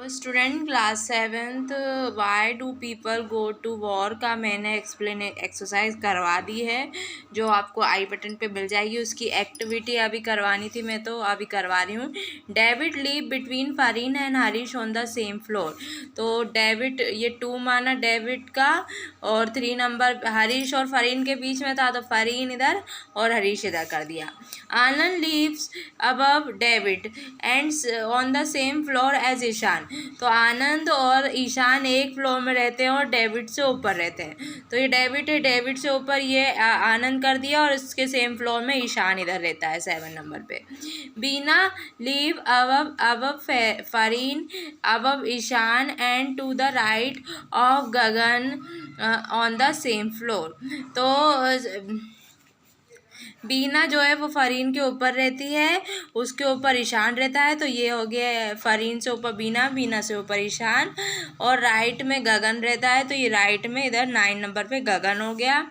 तो student class 7th why do people go to war का मैंने एक्सरसाइज करवा दी है, जो आपको आई बटन पे मिल जाएगी। उसकी एक्टिविटी अभी करवानी थी, मैं तो अभी करवा रही हूँ। David live between Fareen and Harish on the same floor. तो डेविड, ये 2 माना डेविड का, और 3 नंबर हरीश और फरीन के बीच में था, तो फरीन इधर और हरीश इधर कर दिया। Anand lives above David and on the same floor as Ishan. तो आनंद और ईशान एक फ्लोर में रहते हैं और डेविड से ऊपर रहते हैं। तो ये डेविड है, डेविड से ऊपर ये आनंद कर दिया, और इसके सेम फ्लोर में ईशान इधर रहता है 7 नंबर पे। Bina live above Farin above Ishan and to the right of Gagan on the same floor. तो बीना जो है वो फरीन के ऊपर रहती है, उसके ऊपर ईशान रहता है। तो ये हो गया फरीन से ऊपर बीना, बीना से ऊपर ईशान, और राइट में गगन रहता है। तो ये राइट में इधर 9 नंबर पे गगन हो गया।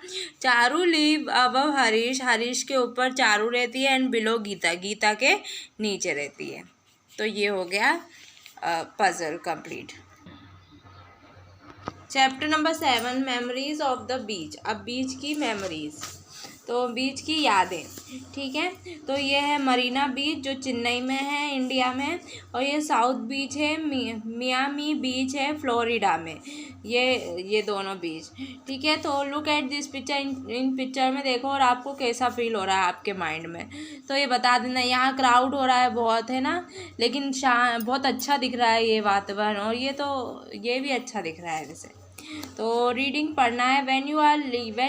चारू लीव अबव हरीश, हरीश के ऊपर चारू रहती है, एंड बिलो गीता, गीता के नीचे रहती है। तो ये हो गया puzzle complete. Chapter number 7 memories of the beach. अब बीच की मेमोरीज, तो बीच की यादें, ठीक है। तो ये है मरीना बीच, जो चेन्नई में है, इंडिया में, और ये साउथ बीच है, मियामी बीच है, फ्लोरिडा में। ये दोनों बीच, ठीक है। तो look at this picture, in picture में देखो और आपको कैसा फील हो रहा है आपके माइंड में, तो ये बता देना। यहाँ क्राउड हो रहा है बहुत, है ना, लेकिन बहुत अच्छा दिख रहा है ये वातावरण, और ये भी अच्छा दिख रहा है वैसे। तो रीडिंग पढ़ना है। When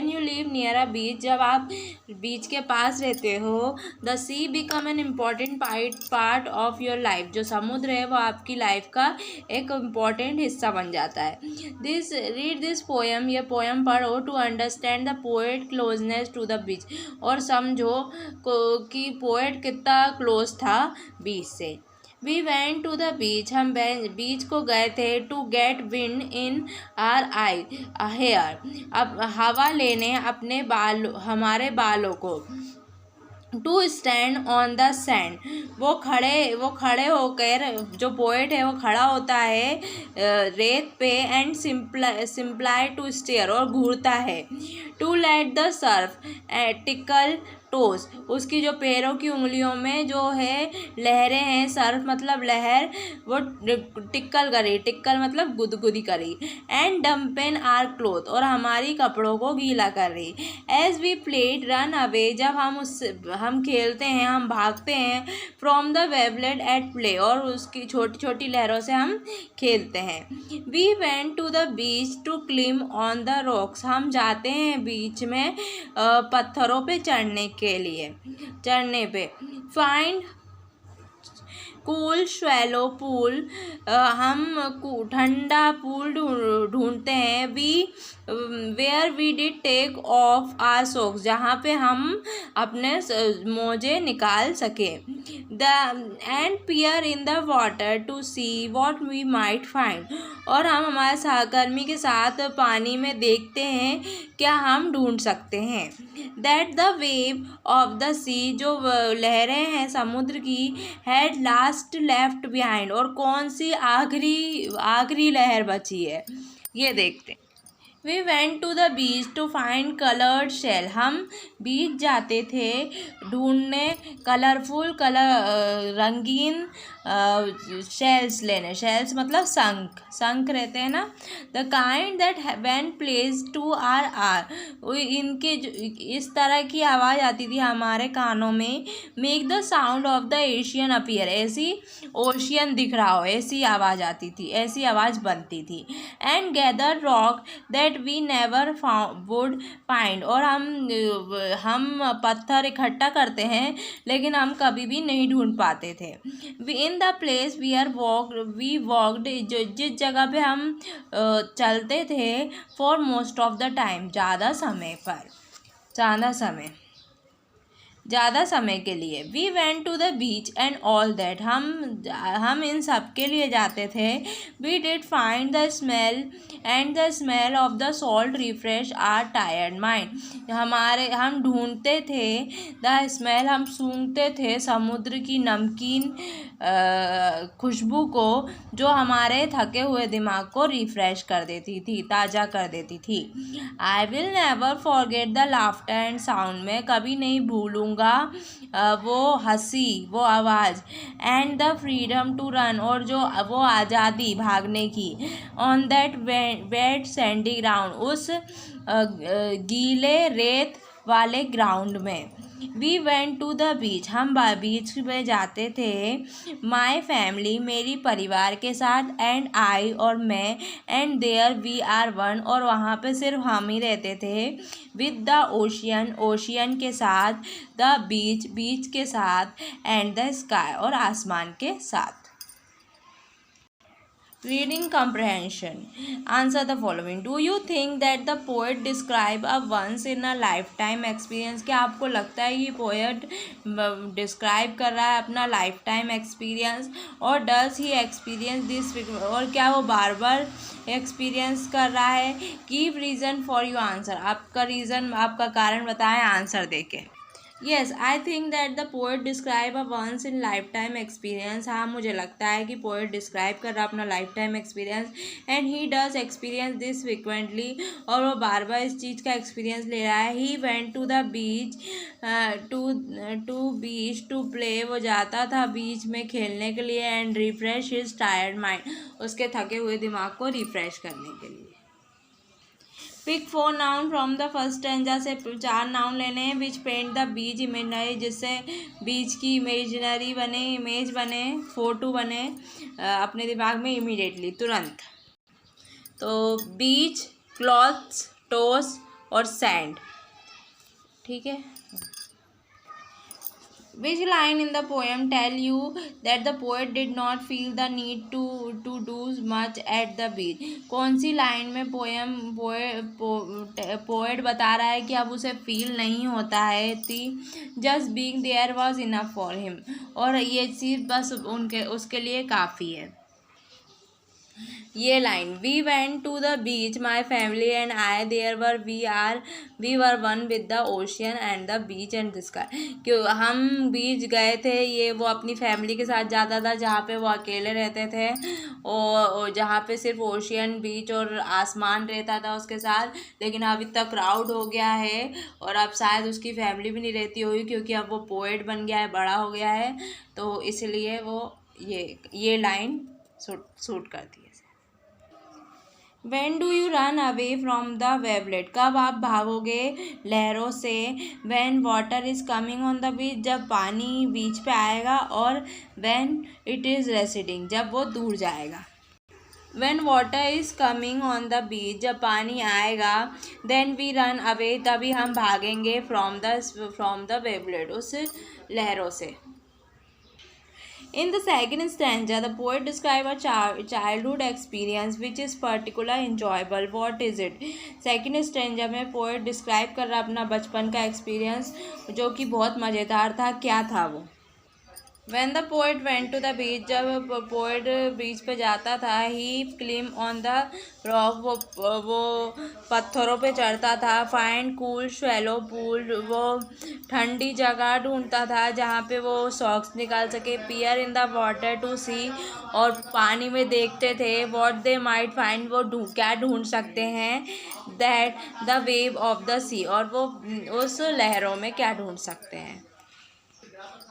you live near a beach, जब आप बीच के पास रहते हो, the sea become an important part of your life. जो समुद्र है वो आपकी लाइफ का एक इम्पॉर्टेंट हिस्सा बन जाता है। रीड दिस पोएम, ये पोएम पढ़ो to understand the poet closeness to the beach, और समझो कि पोएट कितना क्लोज था बीच से। We went to the beach, हम बीच को गए थे, to get wind in our hair हेयर, अब हवा लेने हमारे बालों को। To stand on the sand, वो खड़े होकर, जो पोएट है वो खड़ा होता है रेत पे, एंड सिंप्लाई टू स्टेयर, और घूरता है। To let the surf tickle toes, उसकी जो पैरों की उंगलियों में जो है लहरें हैं, सर्फ मतलब लहर, वो टिक्कल करी, टिक्कल मतलब गुदगुदी करी। एंड डम्पेन आर क्लोथ, और हमारी कपड़ों को गीला कर रही। As we played run away, जब हम खेलते हैं, हम भागते हैं। From the wavelet at play, और उसकी छोटी छोटी लहरों से हम खेलते हैं। We went to the beach to climb on the rocks, हम जाते हैं बीच में पत्थरों पे चढ़ने पे। फाइंड कूल शैलो पूल, हम ठंडा पूल ढूंढते हैं। Where we did take off our socks, जहाँ पे हम अपने मोजे निकाल सके। And peer in the water to see what we might find, और हम हमारे सहकर्मी के साथ पानी में देखते हैं क्या हम ढूंढ सकते हैं। That the wave of the sea, जो लहरें हैं समुद्र की, हैड लास्ट लेफ्ट बिहाइंड, और कौन सी आखिरी लहर बची है, ये देखते हैं। We went to the beach to find coloured shell, हम बीच जाते थे ढूंढने कलरफुल रंगीन शेल्स लेने। शेल्स मतलब शंख रहते हैं ना, the kind that when placed to our, इनके इस तरह की आवाज़ आती थी हमारे कानों में। Make the sound of the Asian appear, ऐसी ओशियन दिख रहा हो, ऐसी आवाज़ आती थी, ऐसी आवाज़ बनती थी। And gather rock that we never would find, और हम पत्थर इकट्ठा करते हैं लेकिन हम कभी भी नहीं ढूंढ पाते थे। In the place we walked, जिस जगह पे हम चलते थे, for most of the time, ज़्यादा समय के लिए। We went to the beach and all that, हम इन सब के लिए जाते थे। We did find the smell of the salt refresh our tired mind, हम ढूंढते थे द स्मेल, हम सूंघते थे समुद्र की नमकीन खुशबू को जो हमारे थके हुए दिमाग को रिफ्रेश कर देती थी, ताज़ा कर देती थी। I will never forget the laughter and sound, मैं कभी नहीं भूलूँगा वो हंसी, वो आवाज़, and the freedom to run, और जो वो आज़ादी भागने की, on that wet sandy ground, उस गीले रेत वाले ग्राउंड में। We went to the beach, हम बीच पे जाते थे। माई फैमिली, मेरी परिवार के साथ, एंड आई, और मैं, and there we are one, और वहाँ पे सिर्फ हम ही रहते थे। विद द ओशियन, ओशियन के साथ, द बीच, बीच के साथ, एंड द स्काई, और आसमान के साथ। Reading comprehension. Answer the following. Do you think that the poet describe a once in a lifetime experience? क्या आपको लगता है ये पोएट डिस्क्राइब कर रहा है अपना लाइफ टाइम एक्सपीरियंस? और डज ही एक्सपीरियंस दिस, और क्या वो बार बार एक्सपीरियंस कर रहा है? Give reason for your answer, आपका रीज़न, आपका कारण बताएं आंसर देके। Yes, I think that the poet describe a once in lifetime experience. हाँ, मुझे लगता है कि पोएट डिस्क्राइब कर रहा है अपना lifetime experience, and he does experience this frequently, और वो बार बार इस चीज़ का एक्सपीरियंस ले रहा है। He went to the beach to play, वो जाता था बीच में खेलने के लिए, and refresh his tired mind, उसके थके हुए दिमाग को रिफ्रेश करने के लिए। Pick 4 noun from the first stanza, से 4 नाउन लेने हैं। Which paint the beach imaginary, जिससे बीच की इमेजनरी बने, इमेज बने, फोटो बने अपने दिमाग में इमीडिएटली, तुरंत। तो बीच, क्लॉथ्स, टोस और सैंड, ठीक है। Which line in the poem tell you that the poet did not feel the need to do much at the beach? कौन सी लाइन में पोएट बता रहा है कि अब उसे फील नहीं होता है थी, just being there was enough for him, और ये चीज़ बस उसके लिए काफ़ी है। ये line, we went to the beach my family and I, there were we were one with the ocean and the beach and the sky. क्यों हम बीच गए थे, ये वो अपनी फैमिली के साथ जाता था जहाँ पे वो अकेले रहते थे, और जहाँ पे सिर्फ ओशियन, बीच और आसमान रहता था उसके साथ। लेकिन अब इतना क्राउड हो गया है, और अब शायद उसकी फैमिली भी नहीं रहती होगी, क्योंकि अब वो पोएट बन गया है, बड़ा हो गया है, तो इसलिए वो ये लाइन सूट करती है। When do you run away from the wavelet? कब आप भागोगे लहरों से? When water is coming on the beach, जब पानी बीच पे आएगा, और when it is receding, जब वो दूर जाएगा। When water is coming on the beach, जब पानी आएगा, then we run away, तभी हम भागेंगे from the wavelet, उस लहरों से। In the second stanza, the poet describes a childhood experience which is particularly enjoyable. What is it? Second stanza में poet describe कर रहा अपना बचपन का experience जो कि बहुत मज़ेदार था। क्या था वो? When the poet went to the beach, जब पोएट बीच पे जाता था, he climbed on the rock, वो पत्थरों पे चढ़ता था। find cool shallow pool, वो ठंडी जगह ढूंढता था जहाँ पे वो सॉक्स निकाल सके। peer in the water to see, और पानी में देखते थे। what they might find, वो क्या ढूंढ सकते हैं। that the wave of the sea, और वो उस लहरों में क्या ढूंढ सकते हैं।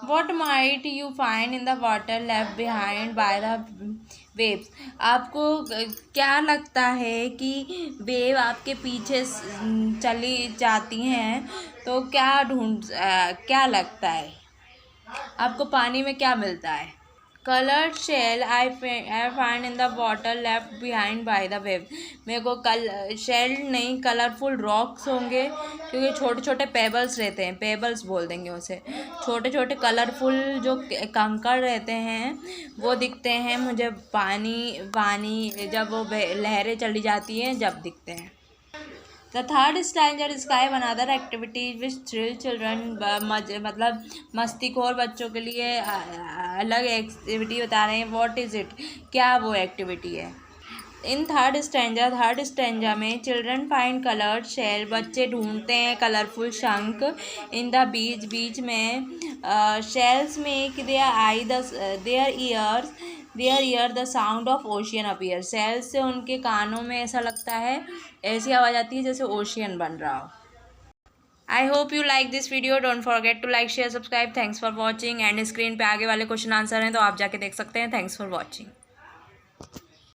What might you find in the water left behind by the waves? आपको क्या लगता है कि वेव आपके पीछे चली जाती हैं तो क्या लगता है आपको पानी में क्या मिलता है? Colored shell I find in the water left behind by the wave. मेरे को शेल नहीं, कलरफुल रॉक्स होंगे, क्योंकि छोटे छोटे पेबल्स रहते हैं, पेबल्स बोल देंगे उसे। छोटे छोटे कलरफुल जो कंकड़ रहते हैं वो दिखते हैं मुझे पानी जब वो लहरें चली जाती हैं जब दिखते हैं। The third stanza describe another activity which thrill children, मतलब मस्तीखोर बच्चों के लिए अलग एक्टिविटी बता रहे हैं। What is it? क्या वो एक्टिविटी है? इन थर्ड स्टेंजा में चिल्ड्रन फाइंड कलर्ड शेल, बच्चे ढूंढते हैं कलरफुल शंख। इन द बीच, बीच में शेल्स में their ear the sound of ocean appear. Shells से उनके कानों में ऐसा लगता है, ऐसी आवाज़ आती है जैसे ओशियन बन रहा हो। I hope you like this video. Don't forget to like share subscribe. Thanks for watching. End screen पे आगे वाले क्वेश्चन आंसर हैं तो आप जाके देख सकते हैं। Thanks for watching.